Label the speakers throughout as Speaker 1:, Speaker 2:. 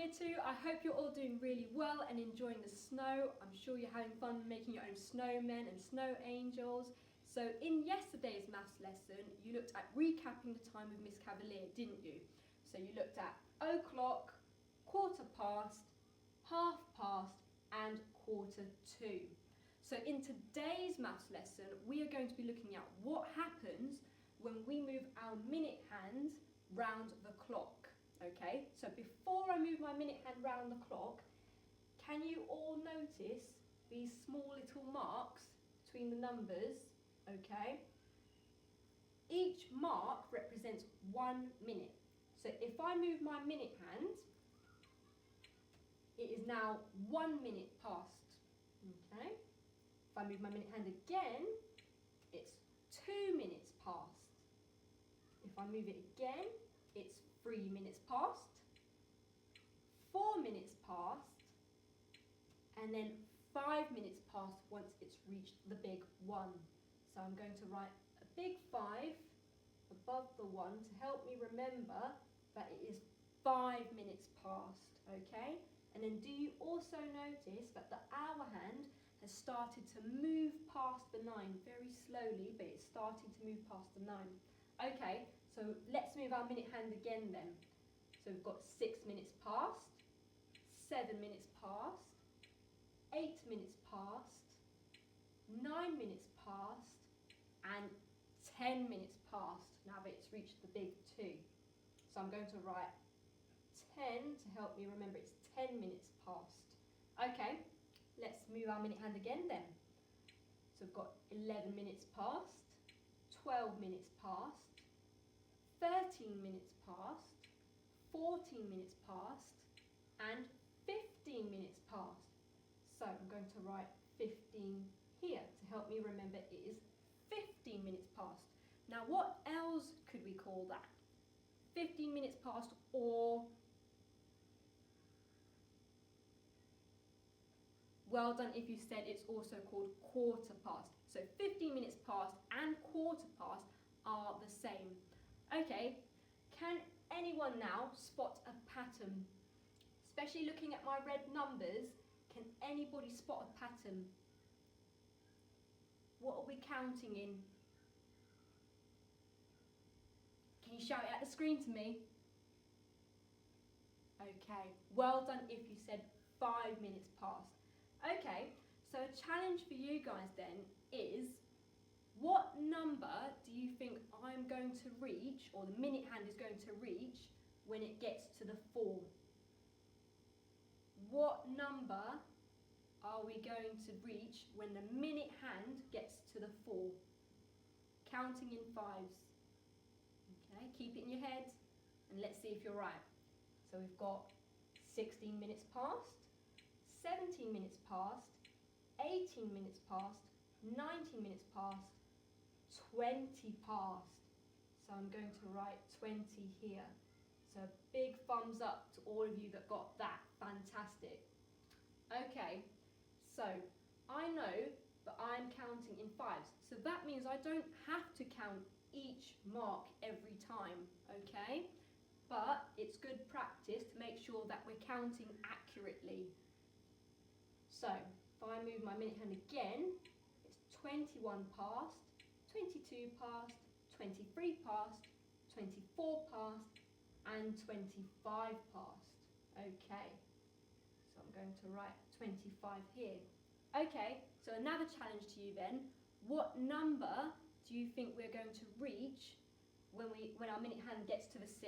Speaker 1: Year 2, I hope you're all doing really well and enjoying the snow. I'm sure you're having fun making your own snowmen and snow angels. So in yesterday's maths lesson, you looked at recapping the time with Miss Cavalier, didn't you? So you looked at o'clock, quarter past, half past and quarter to. So in today's maths lesson, we are going to be looking at what happens when we move our minute hand round the clock. Okay, so before I move my minute hand round the clock, can you all notice these small little marks between the numbers? Okay, each mark represents 1 minute. So if I move my minute hand, it is now 1 minute past. Okay, if I move my minute hand again, it's 2 minutes past. If I move it again, it's 3 minutes past, 4 minutes past, and then 5 minutes past once it's reached the big 1. So I'm going to write a big 5 above the 1 to help me remember that it is 5 minutes past, okay? And then do you also notice that the hour hand has started to move past the 9 very slowly, but it's starting to move past the 9. Okay, so let's move our minute hand again then. So we've got 6 minutes past, 7 minutes past, 8 minutes past, 9 minutes past, and 10 minutes past now that it's reached the big 2. So I'm going to write 10 to help me remember it's 10 minutes past. Okay, let's move our minute hand again then. So we've got 11 minutes past, 12 minutes past, 13 minutes past, 14 minutes past, and 15 minutes past. So I'm going to write 15 here to help me remember it is 15 minutes past. Now what else could we call that? 15 minutes past, or well done if you said it's also called quarter past. So 15 minutes past and quarter past are the same. Okay, can anyone now spot a pattern? Especially looking at my red numbers, can anybody spot a pattern? What are we counting in? Can you shout it at the screen to me? Okay, well done if you said 5 minutes past. Okay, so a challenge for you guys then is, what number do you think I'm going to reach, or the minute hand is going to reach, when it gets to the 4? What number are we going to reach when the minute hand gets to the 4? Counting in 5s. Okay, keep it in your head and let's see if you're right. So we've got 16 minutes past, 17 minutes past, 18 minutes past, 19 minutes past, 20 past. So I'm going to write 20 here. So a big thumbs up to all of you that got that. Fantastic. Okay, so I know that I'm counting in 5s. So that means I don't have to count each mark every time, okay? But it's good practice to make sure that we're counting accurately. So if I move my minute hand again, it's 21 past, 22 past, 23 past, 24 past, and 25 past. Okay, so I'm going to write 25 here. Okay, so another challenge to you then. What number do you think we're going to reach when our minute hand gets to the 6?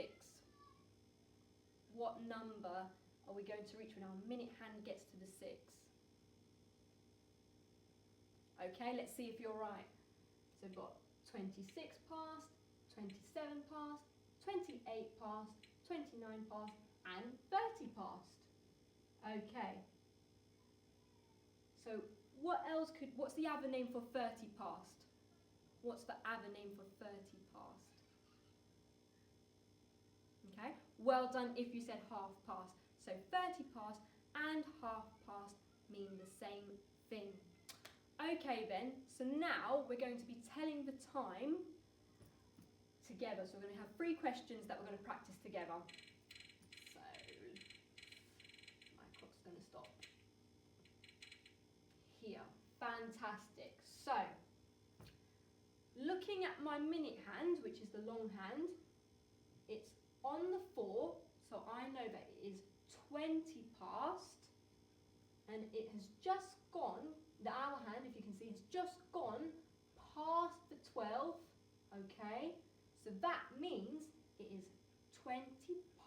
Speaker 1: What number are we going to reach when our minute hand gets to the 6? Okay, let's see if you're right. So we've got 26 past, 27 past, 28 past, 29 past, and 30 past. Okay. So what's the other name for 30 past? What's the other name for 30 past? Okay, well done if you said half past. So 30 past and half past mean the same thing. Okay then, so now we're going to be telling the time together. So we're going to have 3 questions that we're going to practice together. So to stop? Here. Fantastic. So, looking at my minute hand, which is the long hand, it's on the 4, so I know that it is 20 past, and it has just gone, the hour hand, if you can see, has just gone past the 12, okay? So that means it is 20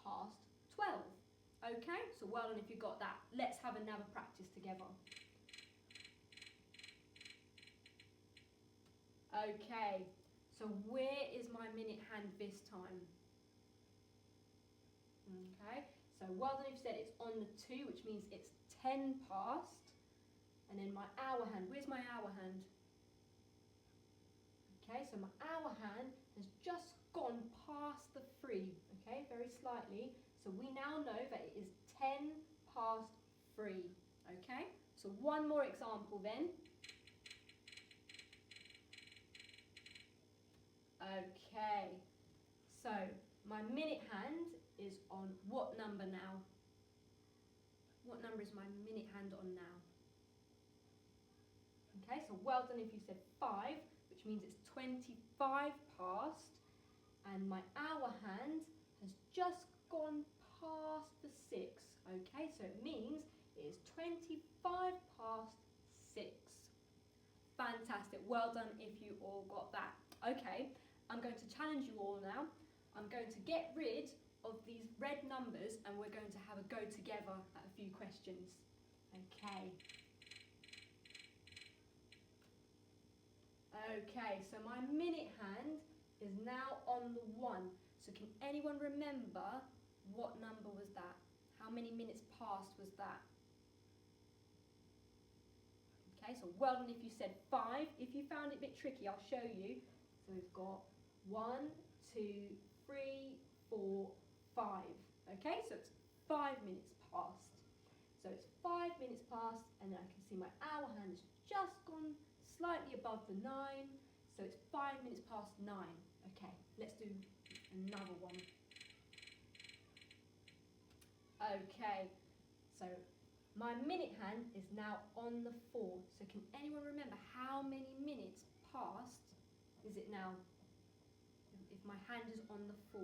Speaker 1: past 12, okay? So well done if you got that. Let's have another practice together. Okay, so where is my minute hand this time? Okay, so well done if you said it's on the 2, which means it's 10 past. And then my hour hand, where's my hour hand? Okay, so my hour hand has just gone past the 3, okay, very slightly. So we now know that it is 10 past 3, okay? So one more example then. Okay, so my minute hand is on what number now? What number is my minute hand on now? Okay, so well done if you said 5, which means it's 25 past, and my hour hand has just gone past the 6, okay, so it means it is 25 past 6. Fantastic, well done if you all got that. Okay, I'm going to challenge you all now. I'm going to get rid of these red numbers and we're going to have a go together at a few questions. Okay. Okay, so my minute hand is now on the 1. So can anyone remember what number was that? How many minutes past was that? Okay, so well done if you said 5. If you found it a bit tricky, I'll show you. So we've got 1, 2, 3, 4, 5. Okay, so it's 5 minutes past. So it's 5 minutes past, and then I can see my hour hand has just gone slightly above the 9. So it's 5 minutes past 9. Okay, let's do another one. Okay, so my minute hand is now on the 4. So can anyone remember how many minutes past is it now? If my hand is on the 4.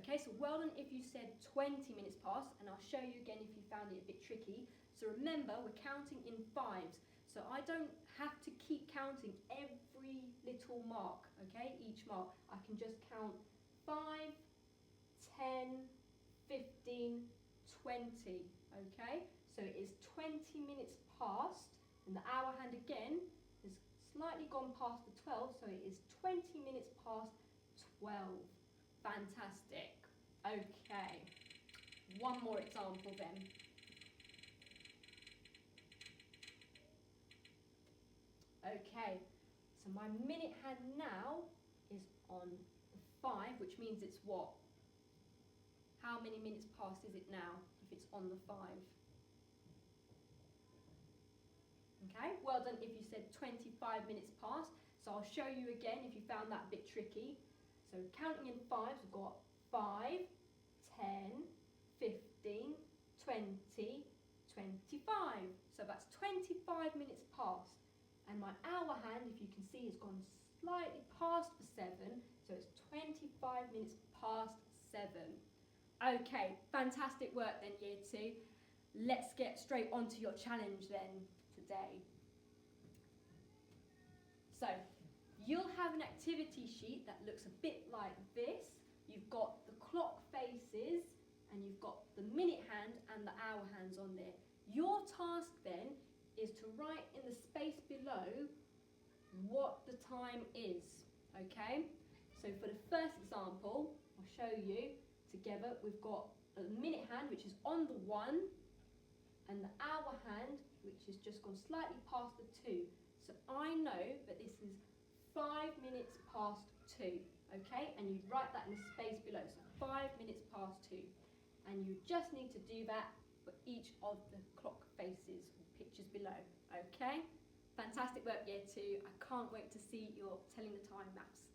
Speaker 1: Okay, so well done if you said 20 minutes past, and I'll show you again if you found it a bit tricky. So remember, we're counting in 5s. So I don't have to keep counting every little mark, okay, each mark. I can just count 5, 10, 15, 20, okay? So it is 20 minutes past, and the hour hand again has slightly gone past the 12, so it is 20 minutes past 12. Fantastic. Okay, one more example then. Okay, so my minute hand now is on the 5, which means it's what? How many minutes past is it now if it's on the 5? Okay, well done if you said 25 minutes past. So I'll show you again if you found that a bit tricky. So counting in 5s, we've got 5, 10, 15, 20, 25. So that's 25 minutes past. And my hour hand, if you can see, has gone slightly past the 7. So it's 25 minutes past 7. Okay, fantastic work then, Year 2. Let's get straight onto your challenge then today. So, you'll have an activity sheet that looks a bit like this. You've got the clock faces and you've got the minute hand and the hour hands on there. Your task then is to write in the space below what the time is, okay? So for the first example, I'll show you together. We've got a minute hand which is on the 1 and the hour hand which has just gone slightly past the 2. So I know that this is 5 minutes past 2, okay? And you write that in the space below, so 5 minutes past 2. And you just need to do that for each of the clock faces or pictures below, okay? Fantastic work, Year 2. I can't wait to see your telling the time maps.